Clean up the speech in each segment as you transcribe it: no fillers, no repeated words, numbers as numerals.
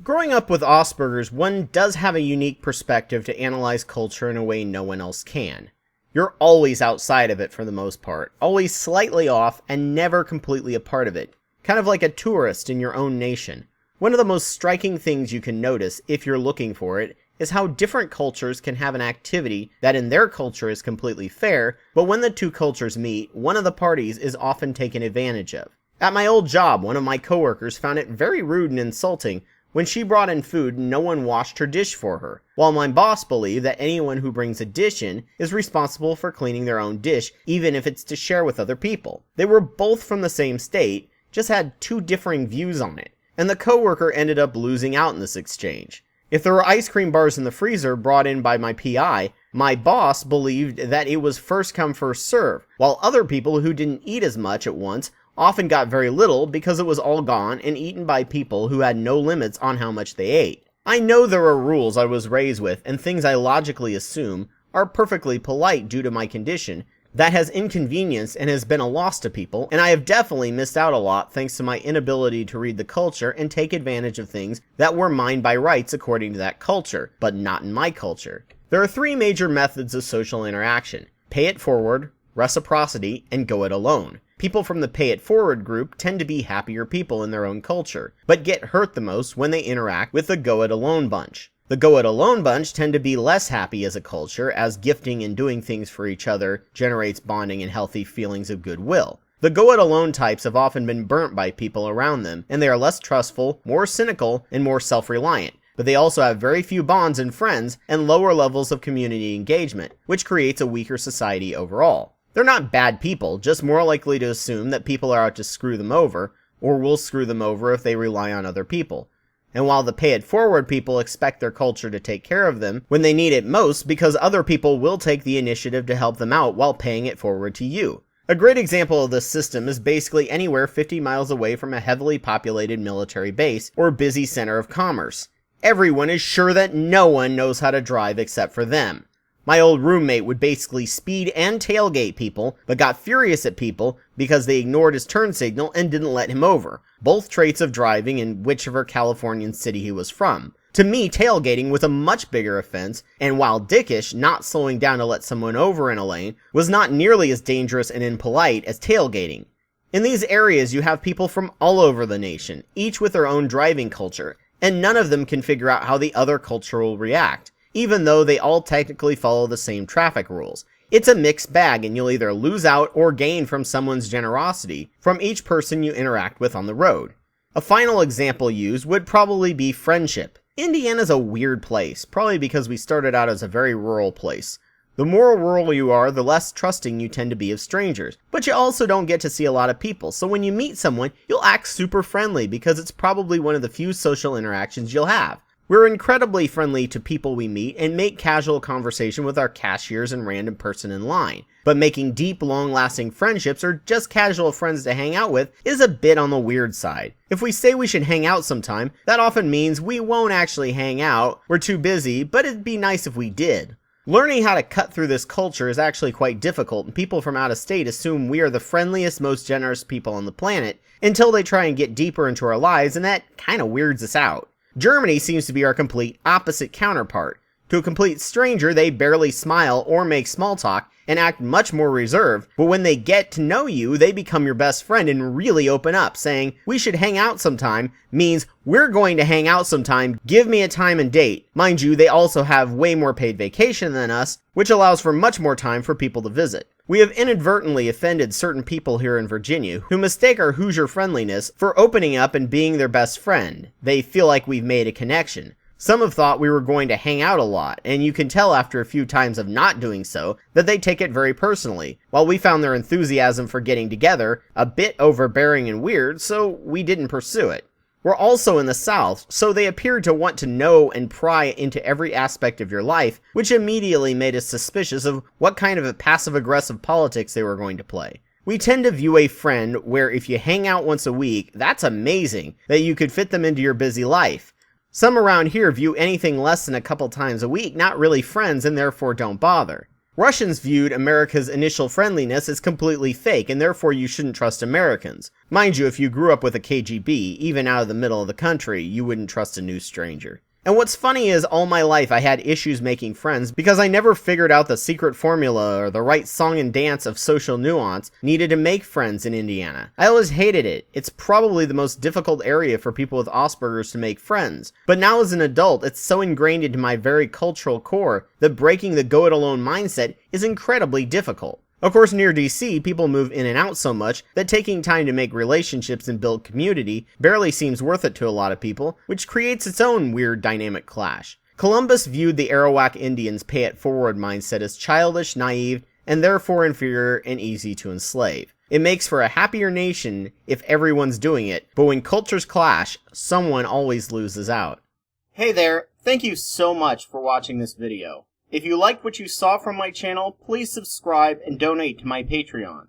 Growing up with Aspergers, one does have a unique perspective to analyze culture in a way no one else can. You're always outside of it for the most part, always slightly off and never completely a part of it, kind of like a tourist in your own nation. One of the most striking things you can notice, if you're looking for it, is how different cultures can have an activity that in their culture is completely fair, but when the two cultures meet, one of the parties is often taken advantage of. At my old job, one of my coworkers found it very rude and insulting when she brought in food and no one washed her dish for her, while my boss believed that anyone who brings a dish in is responsible for cleaning their own dish, even if it's to share with other people. They were both from the same state, just had two differing views on it, and the coworker ended up losing out in this exchange. If there were ice cream bars in the freezer brought in by my PI, my boss believed that it was first come first serve, while other people who didn't eat as much at once often got very little because it was all gone and eaten by people who had no limits on how much they ate. I know there are rules I was raised with and things I logically assume are perfectly polite due to my condition that has inconvenienced and has been a loss to people, and I have definitely missed out a lot thanks to my inability to read the culture and take advantage of things that were mine by rights according to that culture, but not in my culture. There are three major methods of social interaction: pay it forward, reciprocity, and go it alone. People from the pay it forward group tend to be happier people in their own culture, but get hurt the most when they interact with the go it alone bunch. The go it alone bunch tend to be less happy as a culture, as gifting and doing things for each other generates bonding and healthy feelings of goodwill. The go it alone types have often been burnt by people around them, and they are less trustful, more cynical, and more self-reliant. But they also have very few bonds and friends and lower levels of community engagement, which creates a weaker society overall. They're not bad people, just more likely to assume that people are out to screw them over, or will screw them over if they rely on other people. And while the pay-it-forward people expect their culture to take care of them when they need it most because other people will take the initiative to help them out while paying it forward to you. A great example of this system is basically anywhere 50 miles away from a heavily populated military base or busy center of commerce. Everyone is sure that no one knows how to drive except for them. My old roommate would basically speed and tailgate people, but got furious at people because they ignored his turn signal and didn't let him over, both traits of driving in whichever Californian city he was from. To me, tailgating was a much bigger offense, and while dickish, not slowing down to let someone over in a lane was not nearly as dangerous and impolite as tailgating. In these areas, you have people from all over the nation, each with their own driving culture, and none of them can figure out how the other culture will react, even though they all technically follow the same traffic rules. It's a mixed bag, and you'll either lose out or gain from someone's generosity from each person you interact with on the road. A final example used would probably be friendship. Indiana's a weird place, probably because we started out as a very rural place. The more rural you are, the less trusting you tend to be of strangers, but you also don't get to see a lot of people, so when you meet someone, you'll act super friendly because it's probably one of the few social interactions you'll have. We're incredibly friendly to people we meet and make casual conversation with our cashiers and random person in line. But making deep, long-lasting friendships or just casual friends to hang out with is a bit on the weird side. If we say we should hang out sometime, that often means we won't actually hang out, we're too busy, but it'd be nice if we did. Learning how to cut through this culture is actually quite difficult, and people from out of state assume we are the friendliest, most generous people on the planet until they try and get deeper into our lives, and that kinda weirds us out. Germany seems to be our complete opposite counterpart. To a complete stranger, they barely smile or make small talk and act much more reserved, but when they get to know you, they become your best friend and really open up, saying, "We should hang out sometime," means, "We're going to hang out sometime, give me a time and date." Mind you, they also have way more paid vacation than us, which allows for much more time for people to visit. We have inadvertently offended certain people here in Virginia who mistake our Hoosier friendliness for opening up and being their best friend. They feel like we've made a connection. Some have thought we were going to hang out a lot, and you can tell after a few times of not doing so that they take it very personally, while we found their enthusiasm for getting together a bit overbearing and weird, so we didn't pursue it. We're also in the South, so they appeared to want to know and pry into every aspect of your life, which immediately made us suspicious of what kind of a passive-aggressive politics they were going to play. We tend to view a friend where if you hang out once a week, that's amazing, that you could fit them into your busy life. Some around here view anything less than a couple times a week not really friends and therefore don't bother. Russians viewed America's initial friendliness as completely fake, and therefore you shouldn't trust Americans. Mind you, if you grew up with a KGB, even out of the middle of the country, you wouldn't trust a new stranger. And what's funny is, all my life I had issues making friends because I never figured out the secret formula or the right song and dance of social nuance needed to make friends in Indiana. I always hated it. It's probably the most difficult area for people with Aspergers to make friends. But now as an adult, it's so ingrained into my very cultural core that breaking the go-it-alone mindset is incredibly difficult. Of course, near DC, people move in and out so much that taking time to make relationships and build community barely seems worth it to a lot of people, which creates its own weird dynamic clash. Columbus viewed the Arawak Indians' pay-it-forward mindset as childish, naive, and therefore inferior and easy to enslave. It makes for a happier nation if everyone's doing it, but when cultures clash, someone always loses out. Hey there, thank you so much for watching this video. If you liked what you saw from my channel, please subscribe and donate to my Patreon.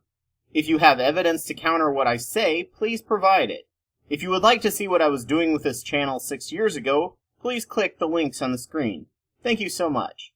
If you have evidence to counter what I say, please provide it. If you would like to see what I was doing with this channel 6 years ago, please click the links on the screen. Thank you so much.